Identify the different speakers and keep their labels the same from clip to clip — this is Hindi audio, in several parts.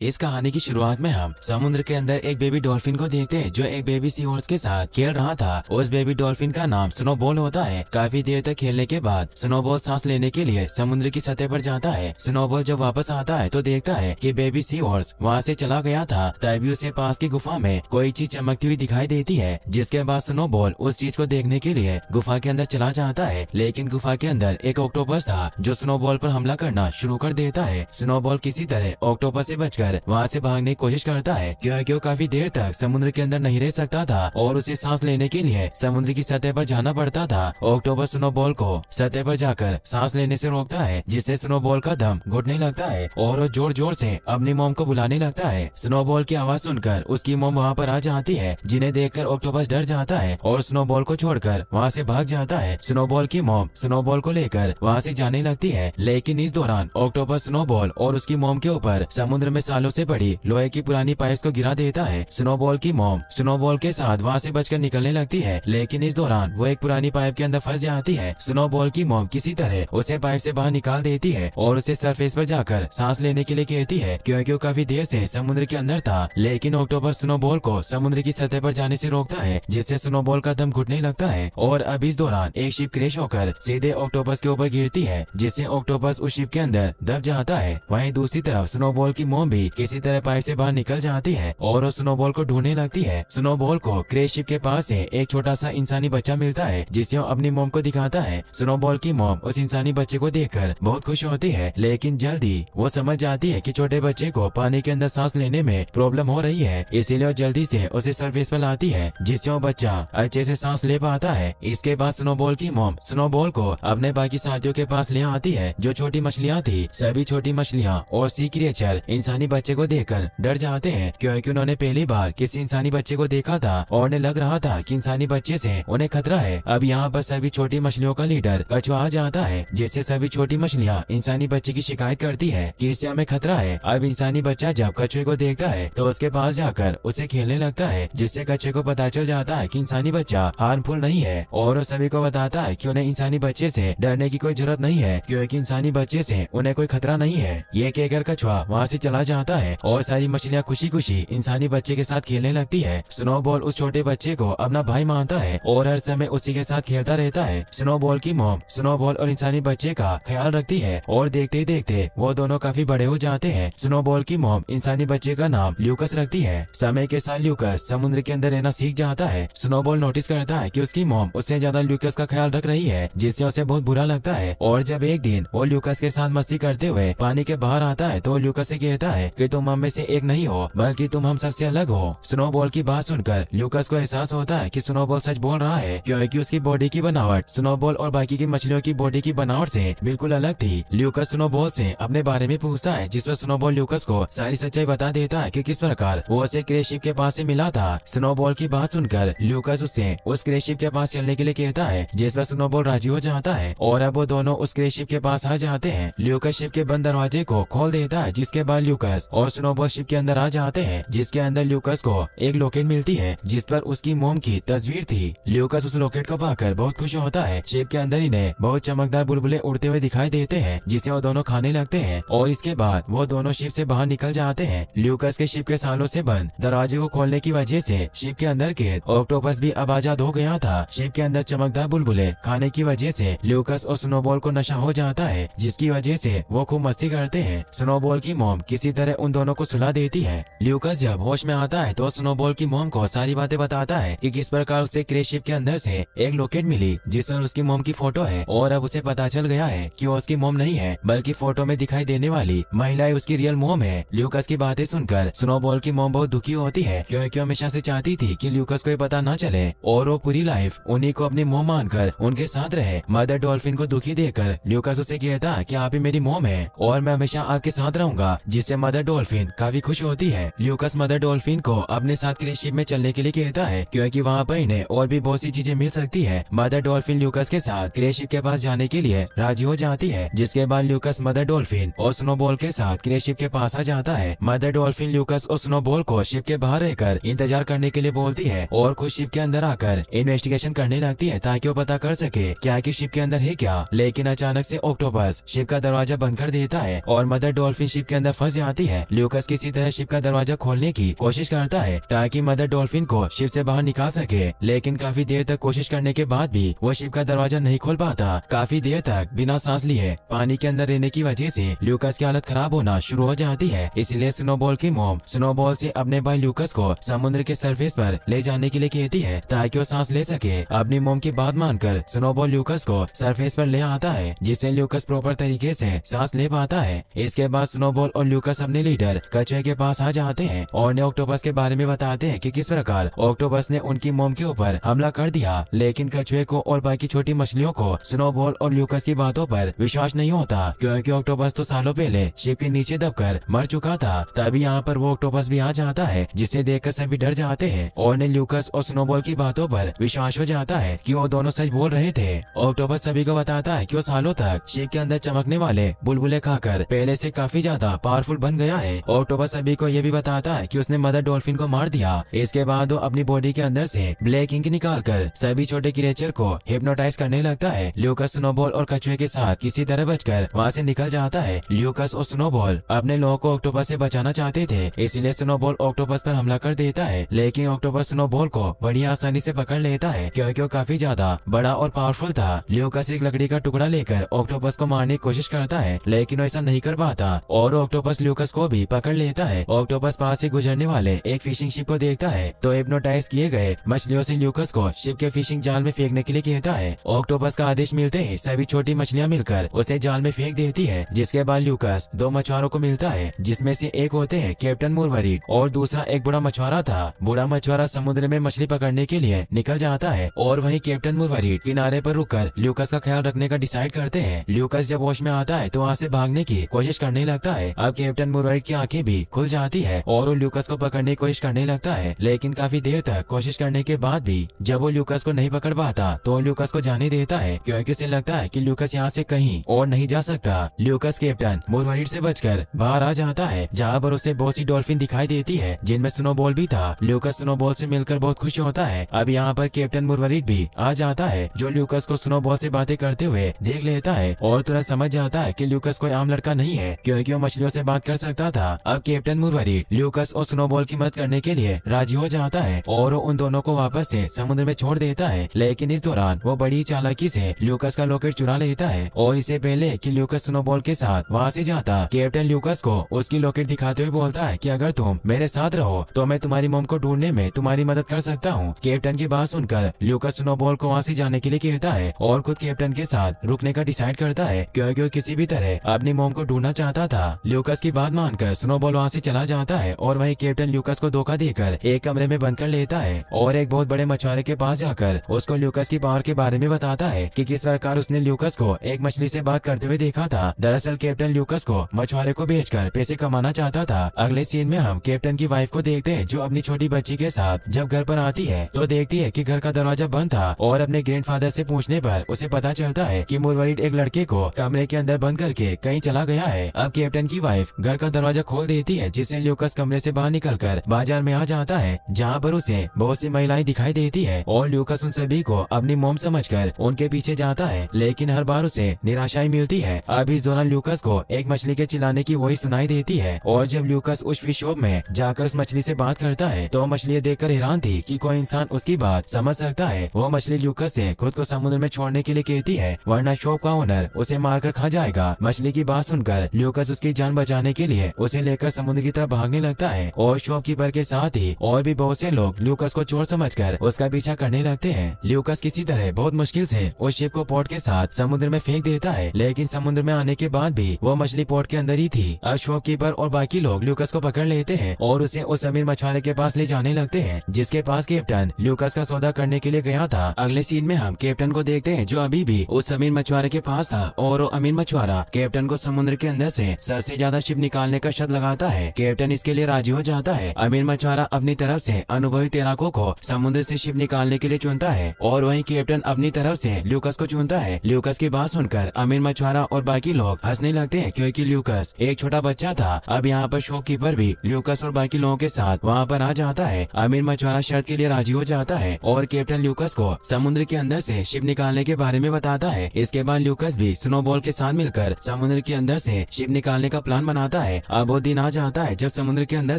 Speaker 1: इस कहानी की शुरुआत में हम समुद्र के अंदर एक बेबी डॉल्फिन को देखते हैं जो एक बेबी सी हॉर्स के साथ खेल रहा था। उस बेबी डॉल्फिन का नाम स्नोबॉल होता है। काफी देर तक खेलने के बाद स्नोबॉल सांस लेने के लिए समुद्र की सतह पर जाता है। स्नोबॉल जब वापस आता है तो देखता है कि बेबी सी हॉर्स वहाँ से चला गया था। तभी उसे पास की गुफा में कोई चीज चमकती हुई दिखाई देती है, जिसके बाद स्नोबॉल उस चीज को देखने के लिए गुफा के अंदर चला जाता है। लेकिन गुफा के अंदर एक ऑक्टोपस था जो स्नोबॉल पर हमला करना शुरू कर देता है। स्नोबॉल किसी तरह ऑक्टोपस से बचकर वहाँ से भागने की कोशिश करता है, क्योंकि वो काफी देर तक समुद्र के अंदर नहीं रह सकता था और उसे सांस लेने के लिए समुद्र की सतह पर जाना पड़ता था। ऑक्टोपस स्नोबॉल को सतह पर जाकर सांस लेने से रोकता है, जिससे स्नोबॉल का दम घुटने लगता है और वो जोर जोर से अपनी मॉम को बुलाने लगता है। स्नोबॉल की आवाज सुनकर उसकी मॉम वहाँ पर आ जाती है, जिन्हें देखकर ऑक्टोपस डर जाता है और स्नोबॉल को छोड़कर वहाँ से भाग जाता है। स्नोबॉल की मॉम स्नोबॉल को लेकर वहाँ से जाने लगती है, लेकिन इस दौरान ऑक्टोपस स्नोबॉल और उसकी मॉम के ऊपर समुद्र में सालों से पड़ी लोहे की पुरानी पाइप्स को गिरा देता है। स्नोबॉल की मॉम स्नोबॉल के साथ वहाँ से बचकर निकलने लगती है, लेकिन इस दौरान वो एक पुरानी पाइप के अंदर फंस जाती है। स्नोबॉल की मॉम किसी तरह उसे पाइप से बाहर निकाल देती है और उसे सरफेस पर जाकर सांस लेने के लिए कहती है, क्योंकि वो काफी देर से समुद्र के अंदर था। लेकिन ऑक्टोपस स्नोबॉल को समुद्र की सतह पर जाने से रोकता है, जिससे स्नोबॉल का दम घुटने लगता है और अब इस दौरान एक शिप क्रैश होकर सीधे ऑक्टोपस के ऊपर गिरती है, जिससे ऑक्टोपस उस शिप के अंदर दब जाता है। वहीं दूसरी तरफ स्नोबॉल की मॉम भी किसी तरह पाइप से बाहर निकल जाती है और वो स्नोबॉल को ढूंढने लगती है। स्नोबॉल को क्रैश शिप के पास से एक छोटा सा इंसानी बच्चा मिलता है, जिसे वो अपनी मॉम को दिखाता है। स्नोबॉल की मॉम उस इंसानी बच्चे को देखकर बहुत खुश होती है, लेकिन जल्दी वो समझ जाती है कि छोटे बच्चे को पानी के अंदर सांस लेने में प्रॉब्लम हो रही है, इसीलिए वो जल्दी से उसे सरफेस पर लाती है, जिससे वो बच्चा अच्छे से सांस ले पाता है। इसके बाद स्नोबॉल की मॉम स्नोबॉल को अपने बाकी साथियों के पास ले आती है जो छोटी मछलियाँ थी। सभी छोटी मछलियाँ और सी क्रिएचर इंसानी बच्चे को देखकर डर जाते हैं, क्योंकि उन्होंने पहली बार किसी इंसानी बच्चे को देखा था और उन्हें लग रहा था कि इंसानी बच्चे से उन्हें खतरा है। अब यहाँ पर सभी छोटी मछलियों का लीडर कछुआ आ जाता है, जिससे सभी छोटी मछलियाँ इंसानी बच्चे की शिकायत करती है कि इससे हमें खतरा है। अब इंसानी बच्चा जब कछुए को देखता है तो उसके पास जाकर उसे खेलने लगता है, जिससे कछुए को पता चल जाता है कि इंसानी बच्चा हार्मफुल नहीं है और वो सभी को बताता है कि उन्हें इंसानी बच्चे से डरने की कोई जरूरत नहीं है, क्योंकि इंसानी बच्चे से उन्हें कोई खतरा नहीं है। ये कहकर कछुआ वहाँ से चला जाता है और सारी मछलियाँ खुशी खुशी इंसानी बच्चे के साथ खेलने लगती है। स्नोबॉल उस छोटे बच्चे को अपना भाई मानता है और हर समय उसी के साथ खेलता रहता है। स्नोबॉल की मॉम स्नोबॉल और इंसानी बच्चे का ख्याल रखती है और देखते देखते वो दोनों काफी बड़े हो जाते हैं। स्नोबॉल की मॉम इंसानी बच्चे का नाम ल्यूकस रखती है। समय के साथ ल्यूकस समुद्र के अंदर रहना सीख जाता है। स्नोबॉल नोटिस करता है कि उसकी मॉम उससे ज्यादा ल्यूकस का ख्याल रख रही है, जिससे उसे बहुत बुरा लगता है। और जब एक दिन वो ल्यूकस के साथ मस्ती करते हुए पानी के बाहर आता है तो ल्यूकस से कहता है कि तुम हम में से एक नहीं हो, बल्कि तुम हम सबसे अलग हो। स्नोबॉल की बात सुनकर ल्यूकस को एहसास होता है कि स्नोबॉल सच बोल रहा है, क्योंकि उसकी बॉडी की बनावट स्नोबॉल और बाकी की मछलियों की बॉडी की बनावट से बिल्कुल अलग थी। ल्यूकस स्नोबॉल से अपने बारे में पूछता है, जिस पर स्नोबॉल ल्यूकस को सारी सच्चाई बता देता है कि किस प्रकार वो उसे क्रैश शिप के पास से मिला था। स्नोबॉल की बात सुनकर ल्यूकस उससे उस क्रैश शिप के पास चलने के लिए कहता है, जिस पर स्नोबॉल राजी हो जाता है और अब वो दोनों उस क्रैश शिप के पास आ जाते हैं। ल्यूकस शिप के बंद दरवाजे को खोल देता है, जिसके बाद ल्यूकस और स्नोबॉल शिप के अंदर आ जाते हैं, जिसके अंदर ल्यूकस को एक लॉकेट मिलती है जिस पर उसकी मॉम की तस्वीर थी। ल्यूकस उस लॉकेट को पाकर बहुत खुश होता है। शिप के अंदर इन्हें बहुत चमकदार बुलबुले उड़ते हुए दिखाई देते हैं, जिसे वो दोनों खाने लगते हैं और इसके बाद वो दोनों शिप से बाहर निकल जाते हैं। ल्यूकस के शिप के सालों से बंद दरवाजे को खोलने की वजह से शिप के अंदर कैद ऑक्टोपस भी अब आजाद हो गया था। शिप के अंदर चमकदार बुलबुले खाने की वजह से ल्यूकस और स्नोबॉल को नशा हो जाता है, जिसकी वजह से वो खूब मस्ती करते हैं। स्नोबॉल की मॉम किसी तरह उन दोनों को सुला देती है। ल्यूकस जब होश में आता है तो स्नोबॉल की मॉम को सारी बातें बताता है कि किस प्रकार उसे क्रैश शिप के अंदर से एक लॉकेट मिली जिस पर उसकी मॉम की फोटो है, और अब उसे पता चल गया है कि वो उसकी मॉम नहीं है, बल्कि फोटो में दिखाई देने वाली महिला उसकी रियल मॉम है। ल्यूकस की बातें सुनकर स्नोबॉल की मॉम बहुत दुखी होती है, क्योंकि हमेशा से चाहती थी कि ल्यूकस को ये पता न चले और वो पूरी लाइफ उन्हीं को अपनी मॉम मानकर उनके साथ रहे। मदर डॉल्फिन को दुखी देखकर ल्यूकस उसे कहता है कि आप ही मेरी मॉम है और मैं हमेशा आपके साथ रहूंगा, जिससे मदर डॉल्फिन काफी खुश होती है। ल्यूकस मदर डॉल्फिन को अपने साथ क्रैश शिप में चलने के लिए कहता है, क्योंकि वहाँ पर इन्हें और भी बहुत सी चीजें मिल सकती है। मदर डॉल्फिन ल्यूकस के साथ क्रैश शिप के पास जाने के लिए राजी हो जाती है, जिसके बाद ल्यूकस मदर डॉल्फिन और स्नोबॉल के साथ क्रैश शिप के पास आ जाता है। मदर डॉल्फिन ल्यूकस और स्नोबॉल को शिप के बाहर रहकर इंतजार करने के लिए बोलती है और खुद शिप के अंदर आकर इन्वेस्टिगेशन करने लगती है, ताकि वो पता कर सके क्या कि शिप के अंदर है क्या। लेकिन अचानक से ऑक्टोपस शिप का दरवाजा बंद कर देता है और मदर डॉल्फिन शिप के अंदर फंस जाती है। ल्यूकस किसी तरह शिप का दरवाजा खोलने की कोशिश करता है ताकि मदर डॉल्फिन को शिप से बाहर निकाल सके, लेकिन काफी देर तक कोशिश करने के बाद भी वो शिप का दरवाजा नहीं खोल पाता। काफी देर तक बिना सांस लिए पानी के अंदर रहने की वजह से ल्यूकस की हालत खराब होना शुरू हो जाती है। इसलिए स्नोबॉल की मॉम स्नोबॉल से अपने भाई ल्यूकस को समुद्र के सरफेस पर ले जाने के लिए कहती है ताकि वो सांस ले सके। अपनी मॉम की बात मानकर स्नोबॉल ल्यूकस को सरफेस पर ले आता है, जिससे ल्यूकस प्रॉपर तरीके से सांस ले पाता है। इसके बाद स्नोबॉल और ल्यूकस अपने लीडर कछुए के पास आ जाते हैं और उन्हें ऑक्टोपस के बारे में बताते हैं कि किस प्रकार ऑक्टोपस ने उनकी मॉम के ऊपर हमला कर दिया। लेकिन कछुए को और बाकी छोटी मछलियों को स्नोबॉल और ल्यूकस की बातों पर विश्वास नहीं होता, क्योंकि ऑक्टोपस तो सालों पहले शिप के नीचे दबकर मर चुका था। तभी यहाँ पर वो ऑक्टोपस भी आ जाता है, जिसे देखकर सभी डर जाते हैं और उन्हें ल्यूकस और स्नोबॉल की बातों पर विश्वास हो जाता है कि वो दोनों सच बोल रहे थे। ऑक्टोपस सभी को बताता है कि वो सालों तक शिप के अंदर चमकने वाले बुलबुले खाकर पहले से काफी ज्यादा पावरफुल बन गया है। ऑक्टोपस सभी को ये भी बताता है कि उसने मदर डॉल्फिन को मार दिया। इसके बाद वो अपनी बॉडी के अंदर से ब्लैक इंक निकालकर सभी छोटे क्रिएचर को हिप्नोटाइज करने लगता है। ल्यूकस स्नोबॉल और कछुए के साथ किसी तरह बचकर वहाँ से निकल जाता है। ल्यूकस और स्नोबॉल अपने लोगों को ऑक्टोपस से बचाना चाहते थे, इसलिए स्नोबॉल ऑक्टोपस पर हमला कर देता है। लेकिन ऑक्टोपस स्नोबॉल को बड़ी आसानी से पकड़ लेता है, क्योंकि वो काफी ज्यादा बड़ा और पावरफुल था। ल्यूकस एक लकड़ी का टुकड़ा लेकर ऑक्टोपस को मारने की कोशिश करता है, लेकिन वो ऐसा नहीं कर पाता और ऑक्टोपस ल्यूकस को भी पकड़ लेता है। ऑक्टोपस पास से गुजरने वाले एक फिशिंग शिप को देखता है तो हिप्नोटाइज किए गए मछलियों से ल्यूकस को शिप के फिशिंग जाल में फेंकने के लिए कहता है। ऑक्टोपस का आदेश मिलते ही सभी छोटी मछलियां मिलकर उसे जाल में फेंक देती है। जिसके बाद ल्यूकस दो मछुआरों को मिलता है, जिसमें से एक होते हैं कैप्टन मुरवरीड और दूसरा एक बूढ़ा मछुआरा था। बूढ़ा मछुआरा समुद्र में मछली पकड़ने के लिए निकल जाता है और वहीं कैप्टन मुरवरीड किनारे पर रुककर ल्यूकस का ख्याल रखने का डिसाइड करते हैं। ल्यूकस जब होश में आता है तो वहाँ से भागने की कोशिश करने लगता है। अब कैप्टन मुरवरीड की आंखें भी खुल जाती है और वो ल्यूकस को पकड़ने की कोशिश करने लगता है, लेकिन काफी देर तक कोशिश करने के बाद भी जब वो ल्यूकस को नहीं पकड़ पाता तो ल्यूकस को जाने देता है, क्योंकि उसे लगता है कि ल्यूकस यहाँ से कहीं और नहीं जा सकता। ल्यूकस कैप्टन मुरवरीड से बचकर बाहर आ जाता है, जहाँ पर उसे बहुत सी डॉल्फिन दिखाई देती है, जिनमें स्नोबॉल भी था। ल्यूकस स्नोबॉल से मिलकर बहुत खुश होता है। अब यहाँ पर कैप्टन मुरवरीड भी आ जाता है, जो ल्यूकस को स्नोबॉल से बातें करते हुए देख लेता है और तुरंत समझ जाता है कि ल्यूकस कोई आम लड़का नहीं है, क्योंकि वो मछलियों से बात कर सकता था। अब कैप्टन मुरवरीड ल्यूकस और स्नोबॉल की मदद करने के लिए राजी हो जाता है और उन दोनों को वापस से समुद्र में छोड़ देता है। लेकिन इस दौरान वो बड़ी चालाकी से ल्यूकस का लॉकेट चुरा लेता है और इससे पहले कि ल्यूकस स्नोबॉल के साथ वहाँ से जाता, कैप्टन ल्यूकस को उसकी लॉकेट दिखाते हुए बोलता है कि अगर तुम मेरे साथ रहो तो मैं तुम्हारी मॉम को ढूंढने में तुम्हारी मदद कर सकता हूँ। कैप्टन की बात सुनकर ल्यूकस स्नोबॉल को वहाँ से जाने के लिए कहता है और खुद कैप्टन के साथ रुकने का डिसाइड करता है, क्योंकि वो किसी भी तरह अपनी मॉम को ढूंढना चाहता था। ल्यूकस की बात मानकर स्नोबॉल वहाँ से चला जाता है और वहीं कैप्टन ल्यूकस को धोखा देकर एक कमरे में बंद कर लेता है और एक बहुत बड़े मछुआरे के पास जाकर उसको ल्यूकस की पावर के बारे में बताता है कि किस प्रकार उसने ल्यूकस को एक मछली से बात करते हुए देखा था। दरअसल कैप्टन ल्यूकस को मछुआरे को बेचकर पैसे कमाना चाहता था। अगले सीन में हम कैप्टन की वाइफ को देखते हैं, जो अपनी छोटी बच्ची के साथ जब घर पर आती है तो देखती है कि घर का दरवाजा बंद था और अपने ग्रैंडफादर से पूछने पर उसे पता चलता है कि मुरवरीड एक लड़के को कमरे के अंदर बंद करके कहीं चला गया है। अब कैप्टन की वाइफ घर का दरवाजा खोल देती है, जिससे ल्यूकस कमरे से बाहर निकलकर बाजार में आ जाता है, जहाँ पर उसे बहुत सी महिलाएं दिखाई देती है और ल्यूकस उन सभी को अपनी मॉम समझकर उनके पीछे जाता है, लेकिन हर बार उसे निराशा ही मिलती है। अब इस दौरान ल्यूकस को एक मछली के चिल्लाने की वही सुनाई देती है और जब ल्यूकस उस फिश शॉप में जाकर उस मछली से बात करता है तो मछली देखकर हैरान थी कि कोई इंसान उसकी बात समझ सकता है। वो मछली ल्यूकस से खुद को समुद्र में छोड़ने के लिए कहती है, वरना शॉप का ओनर उसे मारकर खा जाएगा। मछली की बात सुनकर ल्यूकस उसकी जान बचाने के लिए उसे लेकर समुद्र की तरफ भागने लगता है और शॉपकीपर के साथ ही और भी बहुत से लोग ल्यूकस को चोर समझकर उसका पीछा करने लगते हैं। ल्यूकस किसी तरह बहुत मुश्किल से उस शिप को पोर्ट के साथ समुद्र में फेंक देता है, लेकिन समुद्र में आने के बाद भी वो मछली पोर्ट के अंदर ही थी। अब शॉपकीपर और बाकी लोग ल्यूकस को पकड़ लेते हैं और उसे उस अमीर मछुआरे के पास ले जाने लगते हैं, जिसके पास कैप्टन ल्यूकस का सौदा करने के लिए गया था। अगले सीन में हम कैप्टन को देखते हैं, जो अभी भी उस अमीर मछुआरे के पास था और वो अमीर मछुआरा कैप्टन को समुद्र के अंदर से सर से ज्यादा शिप निकालने का शर्त लगाता है। कैप्टन इसके लिए राजी हो जाता है। अमीर मछुआरा अपनी तरफ से अनुभवी तैराकों को समुद्र से शिप निकालने के लिए चुनता है और वहीं कैप्टन अपनी तरफ से ल्यूकस को चुनता है। ल्यूकस की बात सुनकर अमीर मछुआरा और बाकी लोग हंसने लगते हैं, क्योंकि ल्यूकस एक छोटा बच्चा था। अब यहाँ पर शॉपकीपर भी ल्यूकस और बाकी लोगों के साथ वहाँ पर आ जाता है। अमीर मछुआरा शर्त के लिए राजी हो जाता है और कैप्टन ल्यूकस को समुद्र के अंदर से शिप निकालने के बारे में बताता है। इसके बाद ल्यूकस भी स्नोबॉल के साथ मिलकर समुद्र के अंदर से शिप निकालने का प्लान बनाता है। है। अब वो दिन आ जाता है जब समुद्र के अंदर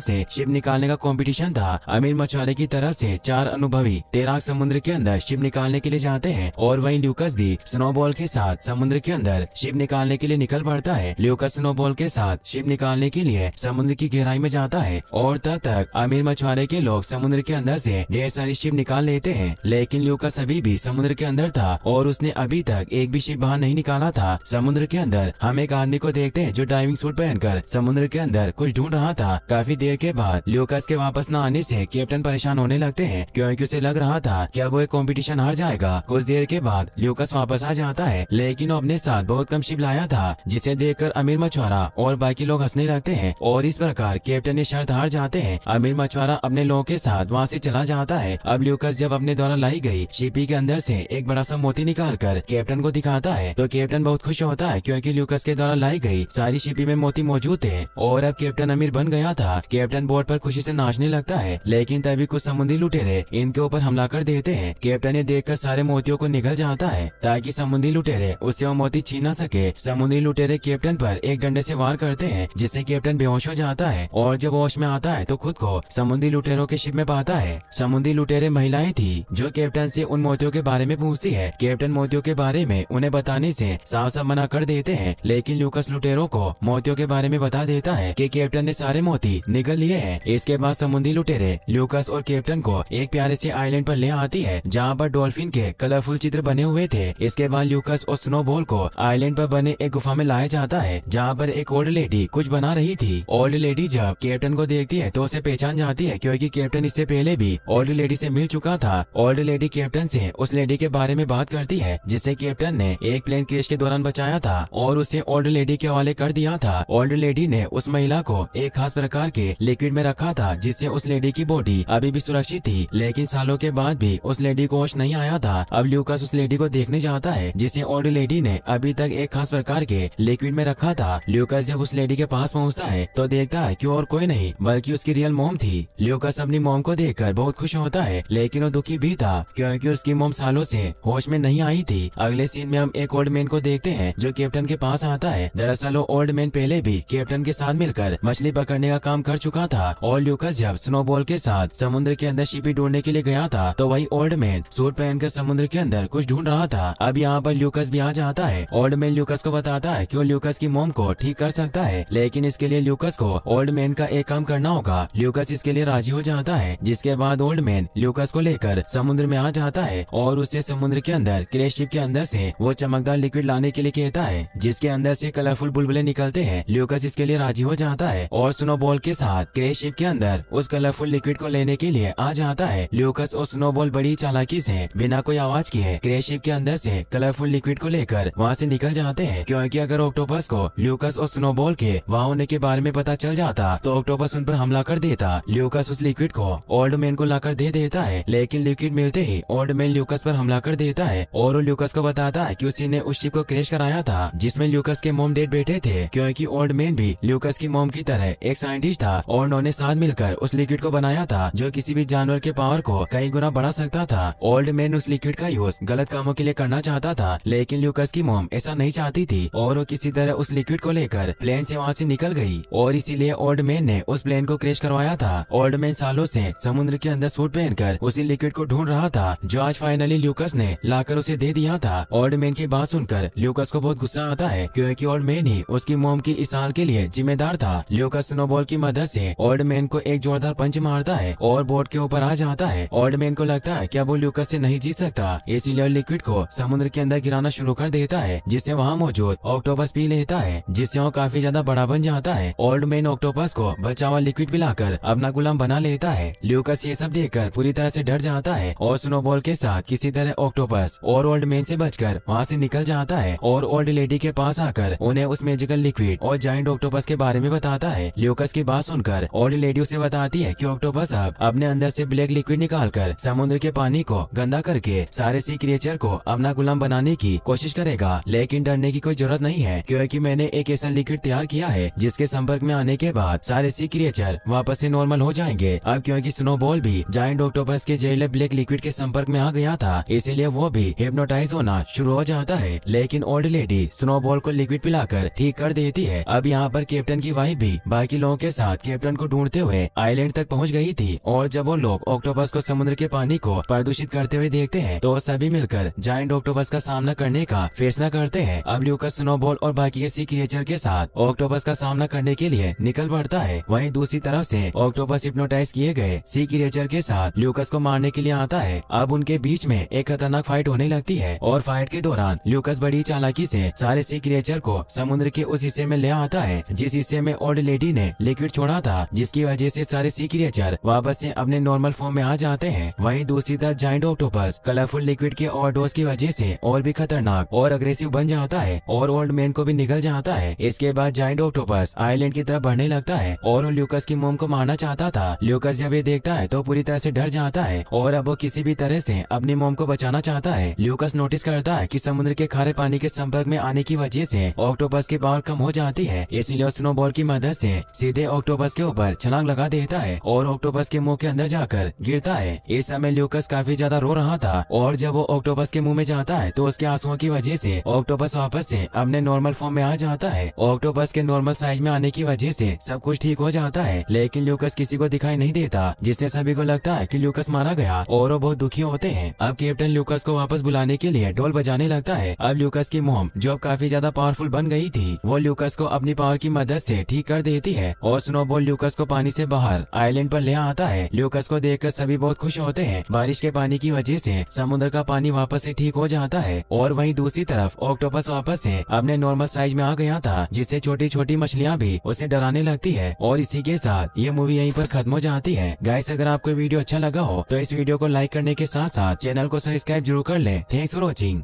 Speaker 1: से शिप निकालने का कंपटीशन था। अमीर मछुआरे की तरफ से 4 अनुभवी तैराक समुद्र के अंदर शिप निकालने के लिए जाते हैं और वहीं ल्यूकस भी स्नोबॉल के साथ समुद्र के अंदर शिप निकालने के लिए निकल पड़ता है। ल्यूकस स्नोबॉल के साथ शिप निकालने के लिए समुद्र की गहराई में जाता है और तब तक अमीर मछुआरे के लोग समुद्र के अंदर से ढेर सारी शिप निकाल लेते हैं, लेकिन ल्यूकस अभी भी समुद्र के अंदर था और उसने अभी तक एक भी शिप बाहर नहीं निकाला था। समुद्र के अंदर हम एक आदमी को देखते हैं जो डाइविंग सूट पहनकर समुद्र के अंदर कुछ ढूंढ रहा था। काफी देर के बाद ल्यूकस के वापस न आने से कैप्टन परेशान होने लगते हैं क्योंकि उसे लग रहा था कि अब वो एक कंपटीशन हार जाएगा। कुछ देर के बाद ल्यूकस वापस आ जाता है, लेकिन वो अपने साथ बहुत कम शिप लाया था, जिसे देखकर अमीर मछुआरा और बाकी लोग हंसने लगते हैं और इस प्रकार कैप्टन ने शर्त हार जाते हैं। अमीर मछुआरा अपने लोगों के साथ वहाँ से चला जाता है। अब ल्यूकस जब अपने द्वारा लाई गई शिपी के अंदर से एक बड़ा सा मोती निकालकर कैप्टन को दिखाता है तो कैप्टन बहुत खुश होता है क्योंकि ल्यूकस के द्वारा लाई गई सारी शिपी में मोती मौजूद थे और अब कैप्टन अमीर बन गया था। कैप्टन बोट पर खुशी से नाचने लगता है, लेकिन तभी कुछ समुद्री लुटेरे इनके ऊपर हमला कर देते हैं। कैप्टन ने देखकर सारे मोतियों को निगल जाता है ताकि समुद्री लुटेरे उससे वो मोती छीन न सके। समुद्री लुटेरे कैप्टन पर एक डंडे से वार करते हैं जिससे कैप्टन बेहोश हो जाता है और जब होश में आता है तो खुद को समुद्री लुटेरों के शिप में पाता है। समुद्री लुटेरे महिलाएं थी जो कैप्टन से उन मोतियों के बारे में पूछती है। कैप्टन मोतियों के बारे में उन्हें बताने से साफ साफ मना कर देते हैं, लेकिन ल्यूकस लुटेरों को मोतियों के बारे में बता देता है कि कैप्टन ने सारे मोती निगल लिए हैं। इसके बाद समुद्री लुटेरे ल्यूकस और कैप्टन को एक प्यारे से आइलैंड पर ले आती है जहाँ पर डॉल्फिन के कलरफुल चित्र बने हुए थे। इसके बाद ल्यूकस और स्नोबॉल को आइलैंड पर बने एक गुफा में लाया जाता है जहाँ पर एक ओल्ड लेडी कुछ बना रही थी। ओल्ड लेडी जब कैप्टन को देखती है तो उसे पहचान जाती है क्योंकि कैप्टन इससे पहले भी ओल्ड लेडी से मिल चुका था। ओल्ड लेडी कैप्टन से उस लेडी के बारे में बात करती है जिसे कैप्टन ने एक प्लेन क्रैश के दौरान बचाया था और उसे ओल्ड लेडी के हवाले कर दिया था। ओल्ड लेडी ने उस महिला को एक खास प्रकार के लिक्विड में रखा था जिससे उस लेडी की बॉडी अभी भी सुरक्षित थी, लेकिन सालों के बाद भी उस लेडी को होश नहीं आया था। अब ल्यूकस उस लेडी को देखने जाता है जिसे ओल्ड लेडी ने अभी तक एक खास प्रकार के लिक्विड में रखा था। ल्यूकस जब उस लेडी के पास पहुंचता है तो देखता है कि और कोई नहीं बल्कि उसकी रियल मॉम थी। ल्यूकस अपनी मॉम को देखकर बहुत खुश होता है, लेकिन वो दुखी भी था क्योंकि उसकी मॉम सालों से होश में नहीं आई थी। अगले सीन में हम एक ओल्ड मैन को देखते हैं जो कैप्टन के पास आता है। दरअसल वो ओल्ड मैन पहले भी कैप्टन के साथ मिलकर मछली पकड़ने का काम कर चुका था और ल्यूकस जब स्नोबॉल के साथ समुद्र के अंदर शिपी ढूंढने के लिए गया था तो वही ओल्ड मैन सूट पहनकर समुद्र के अंदर कुछ ढूंढ रहा था। अब यहाँ पर ल्यूकस भी आ जाता है। ओल्ड मैन ल्यूकस को बताता है कि वो ल्यूकस की मॉम को ठीक कर सकता है, लेकिन इसके लिए ल्यूकस को ओल्ड मैन का एक काम करना होगा। ल्यूकस इसके लिए राजी हो जाता है, जिसके बाद ओल्ड मैन ल्यूकस को लेकर समुद्र में आ जाता है और उससे समुद्र के अंदर क्रैश शिप के अंदर से वो चमकदार लिक्विड लाने के लिए कहता है जिसके अंदर से कलरफुल बुलबुले निकलते हैं। ल्यूकस इसके लिए राजी हो जाता है और स्नोबॉल के साथ क्रैश शिप के अंदर उस कलरफुल लिक्विड को लेने के लिए आ जाता है। ल्यूकस और स्नोबॉल बड़ी चालाकी से बिना कोई आवाज किए क्रैश शिप के अंदर से कलरफुल लिक्विड को लेकर वहाँ से निकल जाते हैं, क्योंकि अगर ऑक्टोपस को ल्यूकस और स्नोबॉल के वहाँ होने के बारे में पता चल जाता तो ऑक्टोपस उन पर हमला कर देता। ल्यूकस उस लिक्विड को ओल्ड मैन को लाकर दे देता है, लेकिन लिक्विड मिलते ही ओल्ड मैन ल्यूकस पर हमला कर देता है और ल्यूकस को बताता है कि उसी ने उस शिप को क्रैश कराया था जिसमें ल्यूकस के मॉम डेड बैठे थे, क्योंकि ओल्ड मैन भी ल्यूकस की मॉम की तरह एक साइंटिस्ट था और उन्होंने साथ मिलकर उस लिक्विड को बनाया था जो किसी भी जानवर के पावर को कई गुना बढ़ा सकता था। ओल्ड मैन उस लिक्विड का यूज गलत कामों के लिए करना चाहता था, लेकिन ल्यूकस की मॉम ऐसा नहीं चाहती थी और वो किसी तरह उस लिक्विड को लेकर प्लेन से वहाँ से निकल गई और इसीलिए ओल्ड मैन ने उस प्लेन को क्रैश करवाया था। ओल्ड मैन सालों से समुद्र के अंदर सूट पहनकर उसी लिक्विड को ढूंढ रहा था जो आज फाइनली ल्यूकस ने लाकर उसे दे दिया था। ओल्ड मैन की बात सुनकर ल्यूकस को बहुत गुस्सा आता है क्योंकि ओल्ड मैन ही उसकी मॉम की इस हाल के लिए जिम्मेदार था। ल्यूकस स्नोबॉल की मदद से ओल्ड मैन को एक जोरदार पंच मारता है और बोट के ऊपर आ जाता है। ओल्ड मैन को लगता है कि अब वो ल्यूकस से नहीं जीत सकता, इसीलिए लिक्विड को समुद्र के अंदर गिराना शुरू कर देता है जिससे वहाँ मौजूद ऑक्टोपस पी लेता है, जिससे वो काफी ज्यादा बड़ा बन जाता है। ओल्ड मैन ऑक्टोपस को बचा हुआ लिक्विड पिलाकर अपना गुलाम बना लेता है। ल्यूकस ये सब देखकर पूरी तरह से डर जाता है और स्नोबॉल के साथ किसी तरह ऑक्टोपस और ओल्ड मैन से बचकर वहाँ से निकल जाता है और ओल्ड लेडी के पास आकर उन्हें उस मैजिकल लिक्विड और जायंट ऑक्टोपस के बारे में बताता है। ल्यूकस की बात सुनकर ओल्ड लेडी उसे बताती है कि ऑक्टोपस अब अपने अंदर से ब्लैक लिक्विड निकालकर समुद्र के पानी को गंदा करके सारे सी क्रिएचर को अपना गुलाम बनाने की कोशिश करेगा, लेकिन डरने की कोई जरूरत नहीं है क्योंकि मैंने एक ऐसा लिक्विड तैयार किया है जिसके संपर्क में आने के बाद सारे सी क्रिएचर वापस से नॉर्मल हो जाएंगे। अब क्योंकि स्नोबॉल भी जायंट ऑक्टोपस के जहरीले ब्लैक लिक्विड के संपर्क में आ गया था, इसीलिए वो भी हिप्नोटाइज होना शुरू हो जाता है, लेकिन ओल्ड लेडी स्नोबॉल को लिक्विड पिलाकर ठीक कर देती है। अब यहाँ पर पर कैप्टन की वाइफ भी बाकी लोगों के साथ कैप्टन को ढूंढते हुए आइलैंड तक पहुंच गई थी। और जब वो लोग ऑक्टोपस को समुद्र के पानी को प्रदूषित करते हुए देखते हैं तो सभी मिलकर जायंट ऑक्टोपस का सामना करने का फैसला करते हैं। अब ल्यूकस स्नोबॉल और बाकी के सी क्रिएचर के साथ ऑक्टोपस का सामना करने के लिए निकल पड़ता है। वहीं दूसरी तरफ से ऑक्टोपस हिप्नोटाइज किए गए सी क्रिएचर के साथ ल्यूकस को मारने के लिए आता है। अब उनके बीच में एक खतरनाक फाइट होने लगती है और फाइट के दौरान ल्यूकस बड़ी चालाकी से सारे सी क्रिएचर को समुद्र के उस हिस्से में ले आता है जिस हिस्से में ओल्ड लेडी ने लिक्विड छोड़ा था, जिसकी वजह से सारे सी क्रिएचर वापस से अपने नॉर्मल फॉर्म में आ जाते हैं। वहीं दूसरी तरफ जायंट ऑक्टोपस कलरफुल लिक्विड के ओवरडोज की वजह से और भी खतरनाक और अग्रेसिव बन जाता है और ओल्ड मैन को भी निगल जाता है। इसके बाद जायंट ऑक्टोपस आइलैंड की तरफ बढ़ने लगता है और ल्यूकस की मोम को मारना चाहता था। ल्यूकस जब ये देखता है तो पूरी तरह से डर जाता है और अब वो किसी भी तरह से अपनी मोम को बचाना चाहता है। ल्यूकस नोटिस करता है कि समुद्र के खारे पानी के संपर्क में आने की वजह से ऑक्टोपस की पावर कम हो जाती है, इसलिए स्नोबॉल की मदद से सीधे ऑक्टोपस के ऊपर छलांग लगा देता है और ऑक्टोपस के मुंह के अंदर जाकर गिरता है। इस समय ल्यूकस काफी ज्यादा रो रहा था और जब वो ऑक्टोपस के मुंह में जाता है तो उसके आंसुओं की वजह से ऑक्टोपस वापस से अपने नॉर्मल फॉर्म में आ जाता है। ऑक्टोपस के नॉर्मल साइज में आने की वजह से सब कुछ ठीक हो जाता है, लेकिन ल्यूकस किसी को दिखाई नहीं देता, जिससे सभी को लगता है कि ल्यूकस मारा गया और वो बहुत दुखी होते हैं। अब कैप्टन ल्यूकस को वापस बुलाने के लिए ढोल बजाने लगता है। अब ल्यूकस की मोम जो अब काफी ज्यादा पावरफुल बन गई थी वो ल्यूकस को अपनी पावर की मदद से ठीक कर देती है और स्नोबॉल ल्यूकस को पानी से बाहर आइलैंड पर ले आता है। ल्यूकस को देखकर सभी बहुत खुश होते हैं। बारिश के पानी की वजह से समुद्र का पानी वापस से ठीक हो जाता है और वहीं दूसरी तरफ ऑक्टोपस वापस से अपने नॉर्मल साइज में आ गया था, जिससे छोटी छोटी मछलियां भी उसे डराने लगती है। और इसी के साथ ये मूवी यहीं पर खत्म हो जाती है। गाइस, अगर आपको वीडियो अच्छा लगा हो तो इस वीडियो को लाइक करने के साथ साथ चैनल को सब्सक्राइब जरूर कर ले। Thanks for watching.